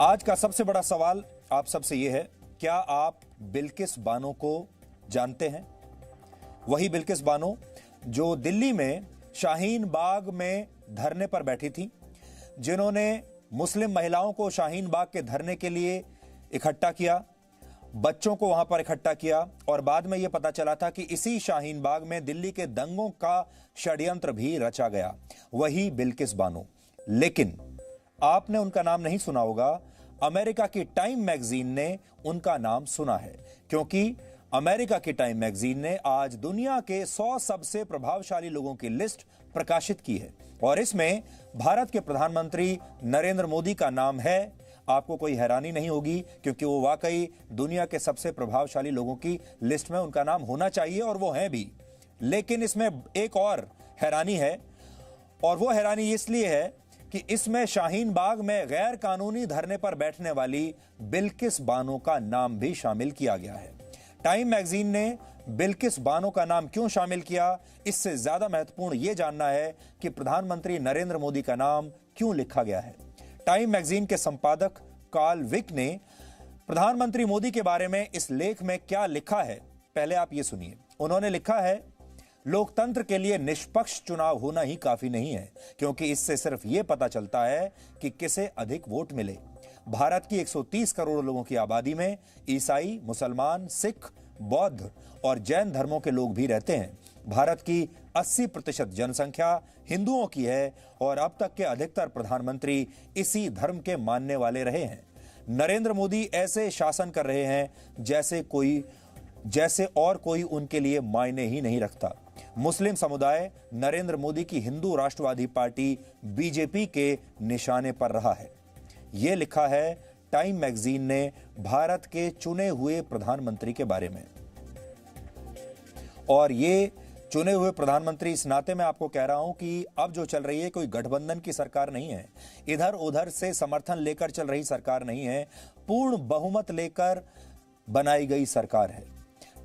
आज का सबसे बड़ा सवाल आप सबसे यह है, क्या आप बिल्किस बानो को जानते हैं? वही बिल्किस बानो जो दिल्ली में शाहीन बाग में धरने पर बैठी थी, जिन्होंने मुस्लिम महिलाओं को शाहीन बाग के धरने के लिए इकट्ठा किया, बच्चों को वहां पर इकट्ठा किया और बाद में यह पता चला था कि इसी शाहीन बाग में दिल्ली के दंगों का षड्यंत्र भी रचा गया। वही बिल्किस बानो। लेकिन आपने उनका नाम नहीं सुना होगा। अमेरिका की टाइम मैगजीन ने उनका नाम सुना है, क्योंकि अमेरिका की टाइम मैगजीन ने आज दुनिया के 100 सबसे प्रभावशाली लोगों की लिस्ट प्रकाशित की है और इसमें भारत के प्रधानमंत्री नरेंद्र मोदी का नाम है। आपको कोई हैरानी नहीं होगी, क्योंकि वो वाकई दुनिया के सबसे प्रभावशाली लोगों की लिस्ट में उनका नाम होना चाहिए और वो हैं भी। लेकिन इसमें एक और हैरानी है, और वो हैरानी इसलिए है कि इसमें शाहीन बाग में गैर कानूनी धरने पर बैठने वाली बिल्किस बानो का नाम भी शामिल किया गया है। टाइम मैगजीन ने बिल्किस बानो का नाम क्यों शामिल किया, इससे ज्यादा महत्वपूर्ण यह जानना है कि प्रधानमंत्री नरेंद्र मोदी का नाम क्यों लिखा गया है। टाइम मैगजीन के संपादक कार्ल विक ने प्रधानमंत्री मोदी के बारे में इस लेख में क्या लिखा है, पहले आप यह सुनिए। उन्होंने लिखा है, लोकतंत्र के लिए निष्पक्ष चुनाव होना ही काफी नहीं है, क्योंकि इससे सिर्फ यह पता चलता है कि किसे अधिक वोट मिले। भारत की 130 करोड़ लोगों की आबादी में ईसाई, मुसलमान, सिख, बौद्ध और जैन धर्मों के लोग भी रहते हैं। भारत की 80% जनसंख्या हिंदुओं की है और अब तक के अधिकतर प्रधानमंत्री इसी धर्म के मानने वाले रहे हैं। नरेंद्र मोदी ऐसे शासन कर रहे हैं जैसे और कोई उनके लिए मायने ही नहीं रखता। मुस्लिम समुदाय नरेंद्र मोदी की हिंदू राष्ट्रवादी पार्टी बीजेपी के निशाने पर रहा है। यह लिखा है टाइम मैगजीन ने भारत के चुने हुए प्रधानमंत्री के बारे में। और ये चुने हुए प्रधानमंत्री इस नाते मैं आपको कह रहा हूं कि अब जो चल रही है कोई गठबंधन की सरकार नहीं है, इधर उधर से समर्थन लेकर चल रही सरकार नहीं है, पूर्ण बहुमत लेकर बनाई गई सरकार है।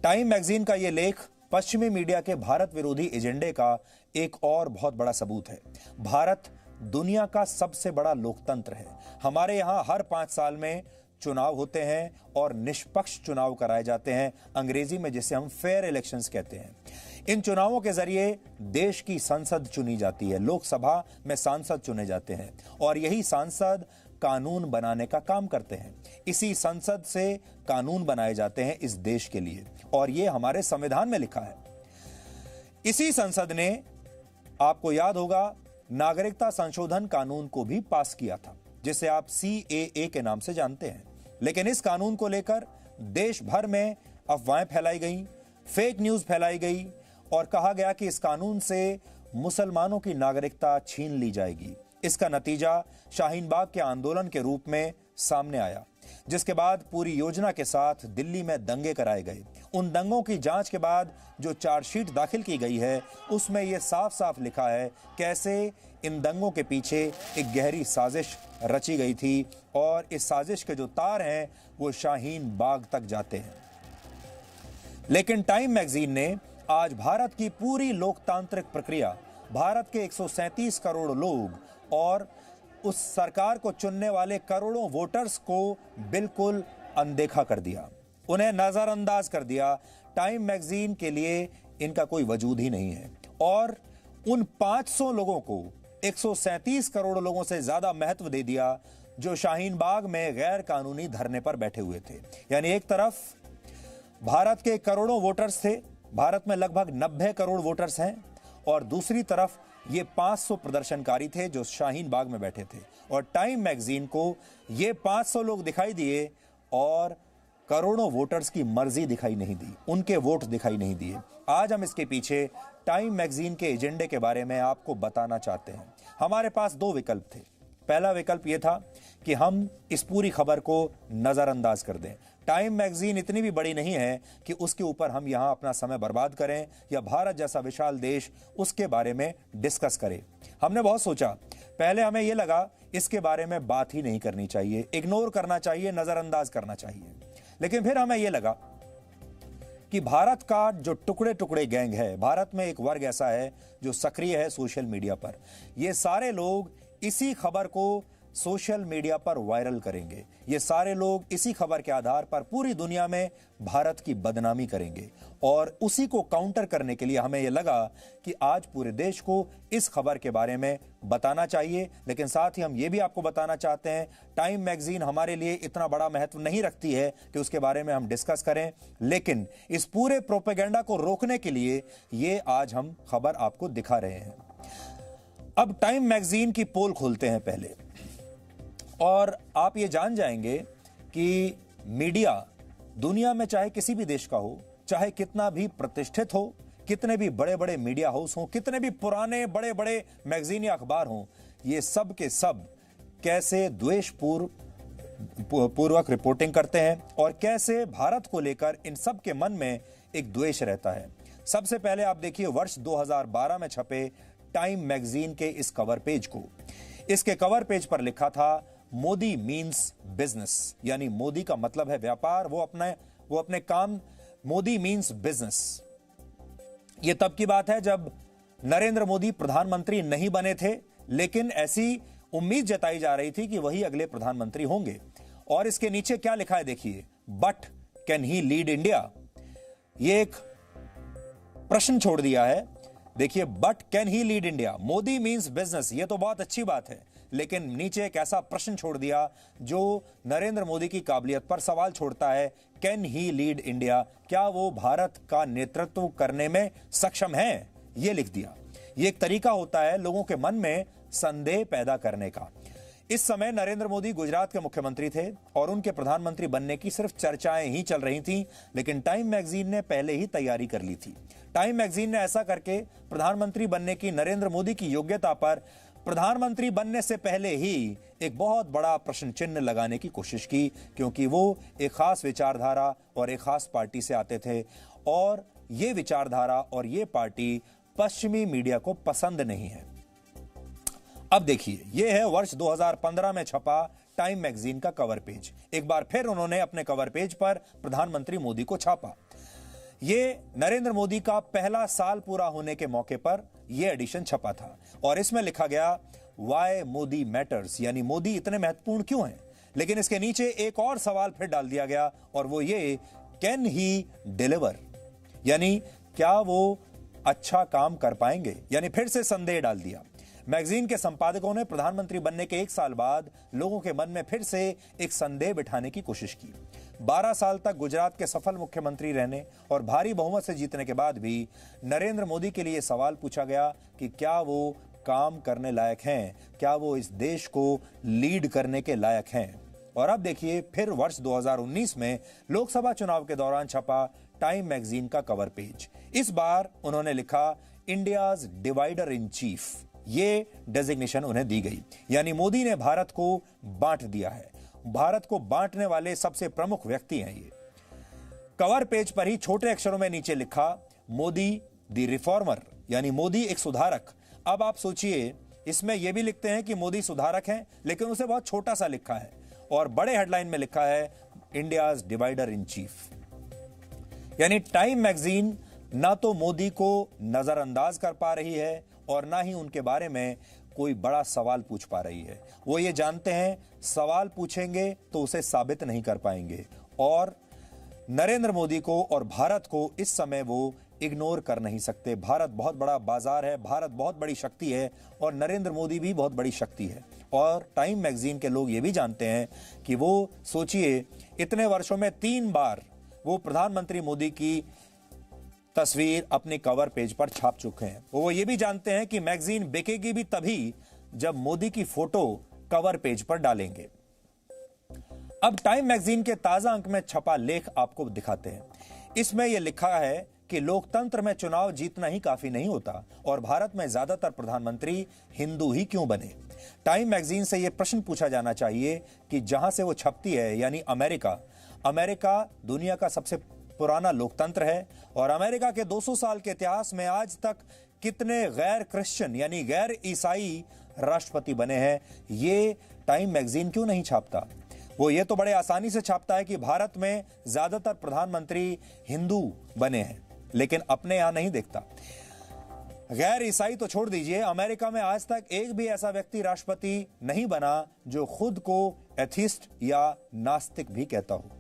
टाइम मैगजीन का यह लेख पश्चिमी मीडिया के भारत विरोधी एजेंडे का एक और बहुत बड़ा सबूत है। भारत दुनिया का सबसे बड़ा लोकतंत्र है। हमारे यहां हर 5 साल में चुनाव होते हैं और निष्पक्ष चुनाव कराए जाते हैं, अंग्रेजी में जिसे हम फेयर इलेक्शंस कहते हैं। इन चुनावों के जरिए देश की संसद चुनी जाती है, लोकसभा में सांसद चुने जाते हैं और यही सांसद कानून बनाने का काम करते हैं। इसी संसद से कानून बनाए जाते हैं इस देश के लिए और यह हमारे संविधान में लिखा है। इसी संसद ने, आपको याद होगा, नागरिकता संशोधन कानून को भी पास किया था, जिसे आप CAA के नाम से जानते हैं। लेकिन इस कानून को लेकर देश भर में अफवाहें फैलाई गई, फेक न्यूज फैलाई गई और कहा गया कि इस कानून से मुसलमानों की नागरिकता छीन ली जाएगी। इसका नतीजा शाहीन बाग के आंदोलन के रूप में सामने आया, जिसके बाद पूरी योजना के साथ दिल्ली में दंगे कराए गए। उन दंगों की जांच के बाद जो चार्जशीट दाखिल की गई है, उसमें यह साफ साफ लिखा है कैसे इन दंगों के पीछे एक गहरी साजिश रची गई थी और इस साजिश के जो तार हैं वो शाहीन बाग तक जाते हैं। लेकिन टाइम मैगजीन ने आज भारत की पूरी लोकतांत्रिक प्रक्रिया, भारत के 137 करोड़ लोग और उस सरकार को चुनने वाले करोड़ों वोटर्स को बिल्कुल अनदेखा कर दिया, उन्हें नजरअंदाज कर दिया। टाइम मैगजीन के लिए इनका कोई वजूद ही नहीं है और उन 500 लोगों को 137 करोड़ लोगों से ज्यादा महत्व दे दिया जो शाहीन बाग में गैर कानूनी धरने पर बैठे हुए थे। यानी एक तरफ भारत के करोड़ों वोटर्स थे, भारत में लगभग 90 करोड़ वोटर्स हैं, और दूसरी तरफ ये 500 प्रदर्शनकारी थे जो शाहीन बाग में बैठे थे। और टाइम मैगजीन को ये 500 लोग दिखाई दिए और करोड़ों वोटर्स की मर्जी दिखाई नहीं दी, उनके वोट दिखाई नहीं दिए। आज हम इसके पीछे टाइम मैगजीन के एजेंडे के बारे में आपको बताना चाहते हैं। हमारे पास 2 विकल्प थे। पहला विकल्प यह था कि हम इस पूरी खबर को नजरअंदाज कर दें। टाइम मैगजीन इतनी भी बड़ी नहीं है कि उसके ऊपर हम यहां अपना समय बर्बाद करें या भारत जैसा विशाल देश उसके बारे में डिस्कस करें। हमने बहुत सोचा, पहले हमें यह लगा इसके बारे में बात ही नहीं करनी चाहिए, इग्नोर करना चाहिए, नजरअंदाज करना चाहिए। लेकिन फिर हमें यह लगा कि भारत का जो टुकड़े टुकड़े गैंग है, भारत में एक वर्ग ऐसा है जो सक्रिय है सोशल मीडिया पर। ये सारे लोग इसी खबर को सोशल मीडिया पर वायरल करेंगे। ये सारे लोग इसी खबर के आधार पर पूरी दुनिया में भारत की बदनामी करेंगे और उसी को काउंटर करने के लिए हमें यह लगा कि आज पूरे देश को इस खबर के बारे में बताना चाहिए। लेकिन साथ ही हम ये भी आपको बताना चाहते हैं, टाइम मैगजीन हमारे लिए इतना बड़ा महत्व नहीं रखती है कि उसके बारे में हम डिस्कस करें, लेकिन इस पूरे प्रोपेगेंडा को रोकने के लिए ये आज हम खबर आपको दिखा रहे हैं। अब टाइम मैगजीन की पोल खोलते हैं पहले, और आप ये जान जाएंगे कि मीडिया दुनिया में चाहे किसी भी देश का हो, चाहे कितना भी प्रतिष्ठित हो, कितने भी बड़े बड़े मीडिया हाउस हों, कितने भी पुराने बड़े बड़े मैगजीन या अखबार हों, ये सब के सब कैसे द्वेषपूर्वक रिपोर्टिंग करते हैं और कैसे भारत को लेकर इन सब के मन में एक द्वेष रहता है। सबसे पहले आप देखिए वर्ष 2012 में छपे टाइम मैगजीन के इस कवर पेज को। इसके कवर पेज पर लिखा था, मोदी मीन्स बिजनेस, यानी मोदी का मतलब है व्यापार, वो अपने काम, मोदी मीन्स बिजनेस। यह तब की बात है जब नरेंद्र मोदी प्रधानमंत्री नहीं बने थे, लेकिन ऐसी उम्मीद जताई जा रही थी कि वही अगले प्रधानमंत्री होंगे। और इसके नीचे क्या लिखा है देखिए, but can he lead India. यह एक प्रश्न छोड़ दिया है। देखिए, but can he lead India, Modi means business, ये तो बहुत अच्छी बात है, लेकिन नीचे एक ऐसा प्रश्न छोड़ दिया जो नरेंद्र मोदी की काबिलियत पर सवाल छोड़ता है। कैन ही लीड इंडिया, क्या वो भारत का नेतृत्व करने में सक्षम है, ये लिख दिया। ये एक तरीका होता है लोगों के मन में संदेह पैदा करने का। इस समय नरेंद्र मोदी गुजरात के मुख्यमंत्री थे और उनके प्रधानमंत्री बनने की सिर्फ चर्चाएं ही चल रही थीं, लेकिन टाइम मैगजीन ने पहले ही तैयारी कर ली थी। टाइम मैगजीन ने ऐसा करके प्रधानमंत्री बनने की नरेंद्र मोदी की योग्यता पर प्रधानमंत्री बनने से पहले ही एक बहुत बड़ा प्रश्न चिन्ह लगाने की कोशिश की, क्योंकि वो एक खास विचारधारा और एक खास पार्टी से आते थे और ये विचारधारा और ये पार्टी पश्चिमी मीडिया को पसंद नहीं है। अब देखिए, यह है वर्ष 2015 में छपा टाइम मैगजीन का कवर पेज। एक बार फिर उन्होंने अपने कवर पेज पर प्रधानमंत्री मोदी को छापा। यह नरेंद्र मोदी का पहला साल पूरा होने के मौके पर यह एडिशन छपा था और इसमें लिखा गया, वाई मोदी मैटर्स, यानी मोदी इतने महत्वपूर्ण क्यों हैं। लेकिन इसके नीचे एक और सवाल फिर डाल दिया गया और वो ये, कैन ही डिलीवर, यानी क्या वो अच्छा काम कर पाएंगे, यानी फिर से संदेह डाल दिया। मैगजीन के संपादकों ने प्रधानमंत्री बनने के एक साल बाद लोगों के मन में फिर से एक संदेह बिठाने की कोशिश की। 12 साल तक गुजरात के सफल मुख्यमंत्री रहने और भारी बहुमत से जीतने के बाद भी नरेंद्र मोदी के लिए सवाल पूछा गया कि क्या वो काम करने लायक हैं, क्या वो इस देश को लीड करने के लायक हैं। और अब देखिए, फिर वर्ष 2019 में लोकसभा चुनाव के दौरान छपा टाइम मैगजीन का कवर पेज। इस बार उन्होंने लिखा, इंडियाज डिवाइडर इन चीफ, ये डेजिग्नेशन उन्हें दी गई, यानी मोदी ने भारत को बांट दिया है। भारत को बांटने वाले सबसे प्रमुख व्यक्ति हैं ये। कवर पेज पर ही छोटे अक्षरों में नीचे लिखा, मोदी द रिफॉर्मर, यानी मोदी एक सुधारक। अब आप सोचिए, इसमें यह भी लिखते हैं कि मोदी सुधारक हैं, लेकिन उसे बहुत छोटा सा लिखा है और बड़े हेडलाइन में लिखा है, इंडियाज डिवाइडर इन चीफ। यानी टाइम मैगजीन ना तो मोदी को नजरअंदाज कर पा रही है और ना ही उनके बारे में कोई बड़ा सवाल पूछ पा रही है। वो ये जानते हैं, सवाल पूछेंगे तो उसे साबित नहीं कर पाएंगे और नरेंद्र मोदी को और भारत को इस समय वो इग्नोर कर नहीं सकते। भारत बहुत बड़ा बाजार है, भारत बहुत बड़ी शक्ति है और नरेंद्र मोदी भी बहुत बड़ी शक्ति है। और टाइम मैगजीन के लोग ये भी जानते हैं कि वो, सोचिए, इतने वर्षों में 3 बार वो प्रधानमंत्री मोदी की तस्वीर अपने कवर पेज पर छाप चुके हैं। वो ये भी जानते हैं कि मैगजीन बिकेगी भी तभी जब मोदी की फोटो कवर पेज पर डालेंगे। अब टाइम मैगजीन के ताजा अंक में छपा लेख आपको दिखाते हैं। इसमें यह लिखा है कि लोकतंत्र में चुनाव जीतना ही काफी नहीं होता और भारत में ज्यादातर प्रधानमंत्री हिंदू ही क्यों बने। टाइम मैगजीन से यह प्रश्न पूछा जाना चाहिए कि जहां से वो छपती है, यानी अमेरिका दुनिया का सबसे पुराना लोकतंत्र है और अमेरिका के 200 साल के इतिहास में आज तक कितने गैर क्रिश्चियन यानी गैर ईसाई राष्ट्रपति बने हैं, ये टाइम मैगजीन क्यों नहीं छापता। वो ये तो बड़े आसानी से छापता है कि भारत में ज्यादातर प्रधानमंत्री हिंदू बने हैं, लेकिन अपने यहां नहीं देखता। गैर ईसाई तो छोड़ दीजिए, अमेरिका में आज तक एक भी ऐसा व्यक्ति राष्ट्रपति नहीं बना जो खुद को एथिस्ट या नास्तिक भी कहता हो।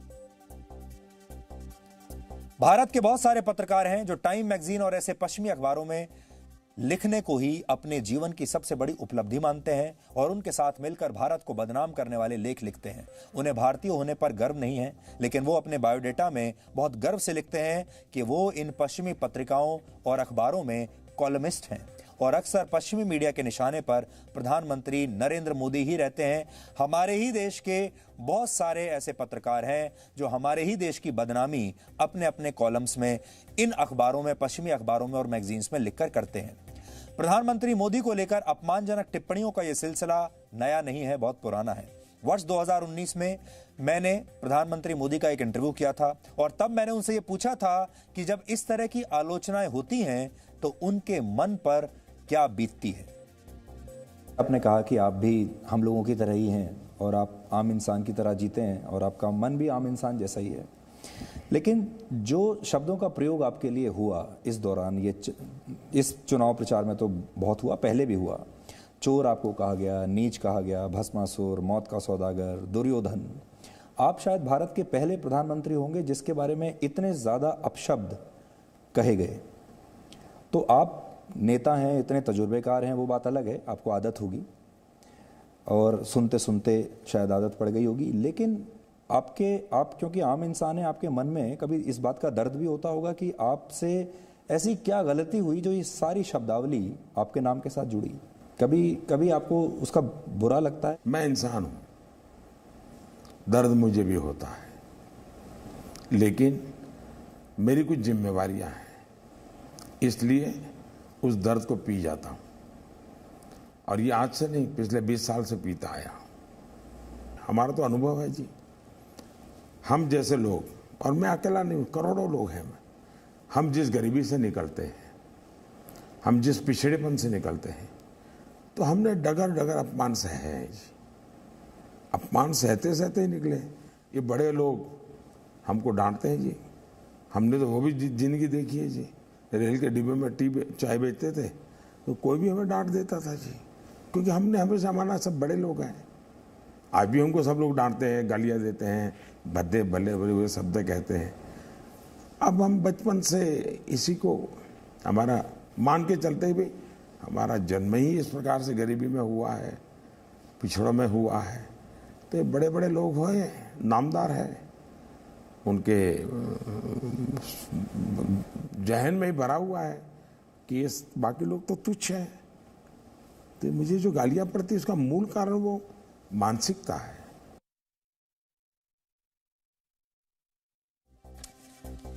भारत के बहुत सारे पत्रकार हैं जो टाइम मैगजीन और ऐसे पश्चिमी अखबारों में लिखने को ही अपने जीवन की सबसे बड़ी उपलब्धि मानते हैं और उनके साथ मिलकर भारत को बदनाम करने वाले लेख लिखते हैं। उन्हें भारतीय होने पर गर्व नहीं है, लेकिन वो अपने बायोडेटा में बहुत गर्व से लिखते हैं कि वो इन पश्चिमी पत्रिकाओं और अखबारों में कॉलमिस्ट हैं और अक्सर पश्चिमी मीडिया के निशाने पर प्रधानमंत्री नरेंद्र मोदी ही रहते हैं। हमारे ही देश के बहुत सारे ऐसे पत्रकार हैं जो हमारे ही देश की बदनामी अपने अपने कॉलम्स में इन अखबारों में, पश्चिमी अखबारों में और मैगजीन्स में लिखकर करते हैं। प्रधानमंत्री मोदी को लेकर अपमानजनक टिप्पणियों का यह सिलसिला नया नहीं है, बहुत पुराना है। वर्ष 2019 में मैंने प्रधानमंत्री मोदी का एक इंटरव्यू किया था और तब मैंने उनसे यह पूछा था कि जब इस तरह की आलोचनाएं होती हैं तो उनके मन पर क्या बीतती है। आपने कहा कि आप भी हम लोगों की तरह ही हैं और आप आम इंसान की तरह जीते हैं और आपका मन भी आम इंसान जैसा ही है, लेकिन जो शब्दों का प्रयोग आपके लिए हुआ इस दौरान, इस चुनाव प्रचार में तो बहुत हुआ, पहले भी हुआ। चोर आपको कहा गया, नीच कहा गया, भस्मासुर, मौत का सौदागर, दुर्योधन। आप शायद भारत के पहले प्रधानमंत्री होंगे जिसके बारे में इतने ज़्यादा अपशब्द कहे गए। तो आप नेता हैं, इतने तजुर्बेकार हैं, वो बात अलग है, आपको आदत होगी और सुनते सुनते शायद आदत पड़ गई होगी, लेकिन आप क्योंकि आम इंसान हैं, आपके मन में कभी इस बात का दर्द भी होता होगा कि आपसे ऐसी क्या गलती हुई जो ये सारी शब्दावली आपके नाम के साथ जुड़ी। कभी आपको उसका बुरा लगता है? मैं इंसान हूं, दर्द मुझे भी होता है, लेकिन मेरी कुछ जिम्मेवारियां हैं, इसलिए उस दर्द को पी जाता हूं। और ये आज से नहीं, पिछले 20 साल से पीता आया। हमारा तो अनुभव है जी, हम जैसे लोग, और मैं अकेला नहीं, करोड़ों लोग हैं, हम जिस गरीबी से निकलते हैं, हम जिस पिछड़ेपन से निकलते हैं, तो हमने डगर डगर अपमान सहे हैं जी। अपमान सहते सहते ही निकले। ये बड़े लोग हमको डांटते हैं जी, हमने तो वो भी जिंदगी देखी है जी। रेल के डिब्बे में चाय बेचते थे तो कोई भी हमें डांट देता था जी, क्योंकि हमने हमेशा माना सब बड़े लोग हैं। आज भी हमको सब लोग डांटते हैं, गालियाँ देते हैं, भद्दे भले भले हुए शब्द कहते हैं। अब हम बचपन से इसी को हमारा मान के चलते भी, हमारा जन्म ही इस प्रकार से गरीबी में हुआ है, पिछड़ों में हुआ है। तो बड़े बड़े लोग हुए, नामदार हैं, उनके जहन में ही भरा हुआ है कि ये बाकी लोग तो तुच्छ हैं। तो मुझे जो गालियां पड़ती उसका मूल कारण वो मानसिकता है।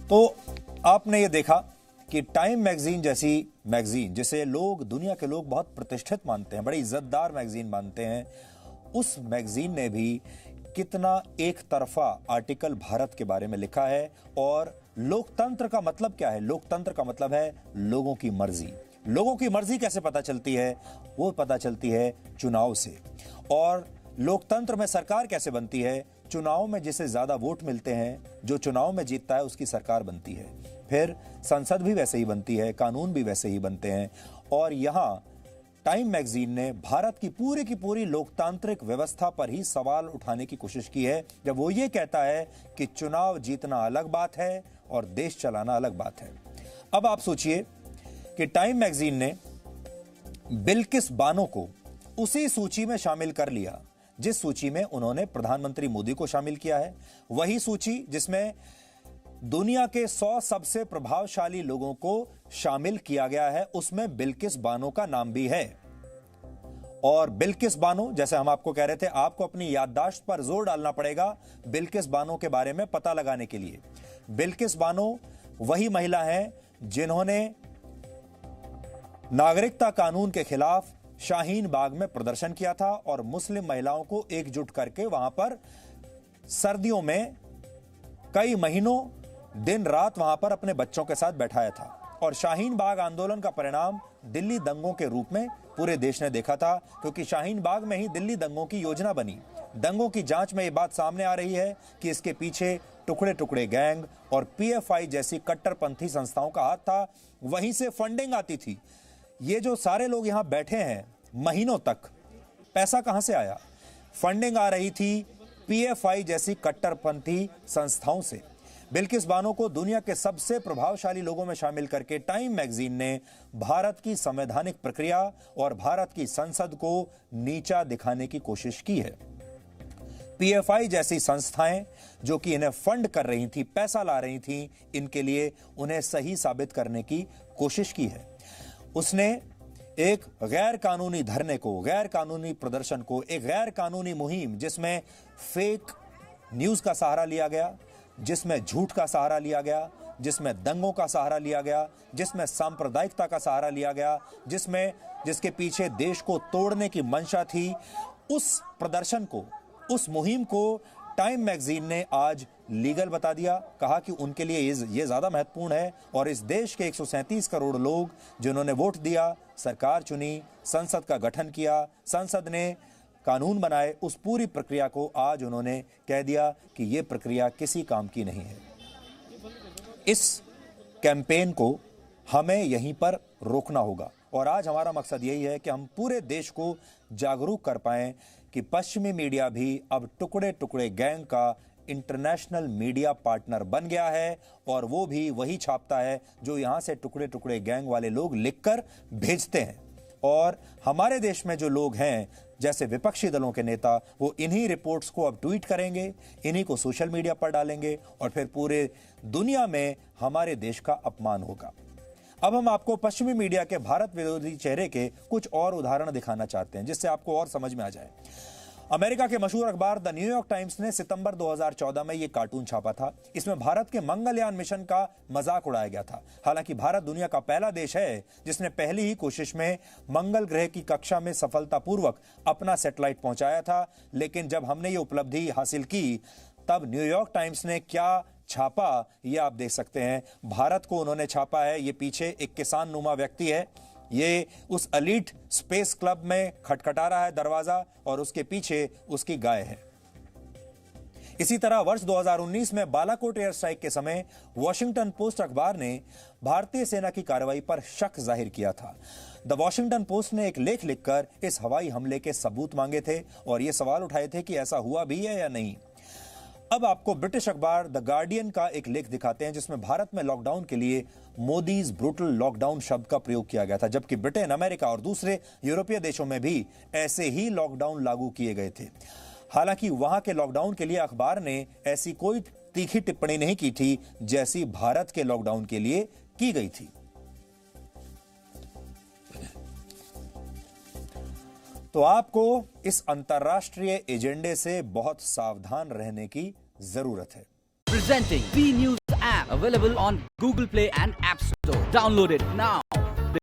तो आपने ये देखा कि टाइम मैगजीन जैसी मैगजीन, जिसे दुनिया के लोग बहुत प्रतिष्ठित मानते हैं, बड़ी इज्जतदार मैगजीन मानते हैं, उस मैगजीन ने भी कितना एक तरफा आर्टिकल भारत के बारे में लिखा है। और लोकतंत्र का मतलब क्या है? लोकतंत्र का मतलब है लोगों की मर्जी। लोगों की मर्जी कैसे पता चलती है? वो पता चलती है चुनाव से। और लोकतंत्र में सरकार कैसे बनती है? चुनाव में जिसे ज्यादा वोट मिलते हैं, जो चुनाव में जीतता है उसकी सरकार बनती है। फिर संसद भी वैसे ही बनती है, कानून भी वैसे ही बनते हैं। और यहां टाइम मैगजीन ने भारत की पूरी लोकतांत्रिक व्यवस्था पर ही सवाल उठाने की कोशिश की है, जब वो ये कहता है कि चुनाव जीतना अलग बात है और देश चलाना अलग बात है। अब आप सोचिए कि टाइम मैगजीन ने बिल्किस बानो को उसी सूची में शामिल कर लिया जिस सूची में उन्होंने प्रधानमंत्री मोदी को शामिल किया है। वही सूची जिसमें दुनिया के 100 सबसे प्रभावशाली लोगों को शामिल किया गया है, उसमें बिल्किस बानो का नाम भी है। और बिल्किस बानो, जैसे हम आपको कह रहे थे, आपको अपनी याददाश्त पर जोर डालना पड़ेगा बिल्किस बानो के बारे में पता लगाने के लिए। बिल्किस बानो वही महिला हैं जिन्होंने नागरिकता कानून के खिलाफ शाहीन बाग में प्रदर्शन किया था और मुस्लिम महिलाओं को एकजुट करके वहां पर सर्दियों में कई महीनों दिन रात वहां पर अपने बच्चों के साथ बैठाया था। और शाहीन बाग आंदोलन का परिणाम दिल्ली दंगों के रूप में पूरे देश ने देखा था, क्योंकि शाहीन बाग में ही दिल्ली दंगों की योजना बनी। दंगों की जांच में यह बात सामने आ रही है कि इसके पीछे टुकड़े टुकड़े गैंग और पीएफआई जैसी कट्टरपंथी संस्थाओं का हाथ था। वहीं से फंडिंग आती थी। ये जो सारे लोग यहां बैठे हैं महीनों तक, पैसा कहां से आया? फंडिंग आ रही थी पीएफआई जैसी कट्टरपंथी संस्थाओं से। बिल्किस बानो को दुनिया के सबसे प्रभावशाली लोगों में शामिल करके टाइम मैगजीन ने भारत की संवैधानिक प्रक्रिया और भारत की संसद को नीचा दिखाने की कोशिश की है। पीएफआई जैसी संस्थाएं जो कि इन्हें फंड कर रही थी, पैसा ला रही थी, इनके लिए उन्हें सही साबित करने की कोशिश की है। उसने एक गैर कानूनी धरने को, गैर कानूनी प्रदर्शन को, एक गैर कानूनी मुहिम जिसमें फेक न्यूज का सहारा लिया गया, जिसमें झूठ का सहारा लिया गया, जिसमें दंगों का सहारा लिया गया, जिसमें सांप्रदायिकता का सहारा लिया गया, जिसके पीछे देश को तोड़ने की मंशा थी, उस प्रदर्शन को, उस मुहिम को टाइम मैगजीन ने आज लीगल बता दिया। कहा कि उनके लिए ये ज्यादा महत्वपूर्ण है और इस देश के 137 करोड़ लोग जिन्होंने वोट दिया, सरकार चुनी, संसद का गठन किया, संसद ने कानून बनाए, उस पूरी प्रक्रिया को आज उन्होंने कह दिया कि यह प्रक्रिया किसी काम की नहीं है। इस कैंपेन को हमें यहीं पर रोकना होगा और आज हमारा मकसद यही है कि हम पूरे देश को जागरूक कर पाएं कि पश्चिमी मीडिया भी अब टुकड़े टुकड़े गैंग का इंटरनेशनल मीडिया पार्टनर बन गया है और वो भी वही छापता है जो यहां से टुकड़े टुकड़े गैंग वाले लोग लिखकर भेजते हैं। और हमारे देश में जो लोग हैं, जैसे विपक्षी दलों के नेता, वो इन्हीं रिपोर्ट्स को अब ट्वीट करेंगे, इन्हीं को सोशल मीडिया पर डालेंगे और फिर पूरे दुनिया में हमारे देश का अपमान होगा। अब हम आपको पश्चिमी मीडिया के भारत विरोधी चेहरे के कुछ और उदाहरण दिखाना चाहते हैं जिससे आपको और समझ में आ जाए। अमेरिका के मशहूर अखबार द न्यूयॉर्क टाइम्स ने सितंबर 2014 में यह कार्टून छापा था। इसमें भारत के मंगलयान मिशन का मजाक उड़ाया गया था। हालांकि भारत दुनिया का पहला देश है जिसने पहली ही कोशिश में मंगल ग्रह की कक्षा में सफलतापूर्वक अपना सैटेलाइट पहुंचाया था। लेकिन जब हमने ये उपलब्धि हासिल की तब न्यूयॉर्क टाइम्स ने क्या छापा ये आप देख सकते हैं। भारत को उन्होंने छापा है। ये पीछे एक किसान नुमा व्यक्ति है, ये उस एलीट स्पेस क्लब में खटखटा रहा है दरवाजा और उसके पीछे उसकी गाय है। इसी तरह वर्ष 2019 में बालाकोट एयर स्ट्राइक के समय वॉशिंगटन पोस्ट अखबार ने भारतीय सेना की कार्रवाई पर शक जाहिर किया था। द वॉशिंगटन पोस्ट ने एक लेख लिखकर इस हवाई हमले के सबूत मांगे थे और यह सवाल उठाए थे कि ऐसा हुआ भी है या नहीं। अब आपको ब्रिटिश अखबार द गार्डियन का एक लेख दिखाते हैं जिसमें भारत में लॉकडाउन के लिए मोदीज ब्रूटल लॉकडाउन शब्द का प्रयोग किया गया था, जबकि ब्रिटेन, अमेरिका और दूसरे यूरोपीय देशों में भी ऐसे ही लॉकडाउन लागू किए गए थे। हालांकि वहां के लॉकडाउन के लिए अखबार ने ऐसी कोई तीखी टिप्पणी नहीं की थी जैसी भारत के लॉकडाउन के लिए की गई थी। तो आपको इस अंतर्राष्ट्रीय एजेंडे से बहुत सावधान रहने की जरूरत है। Presenting B News app available on Google Play and App Store. Download it now.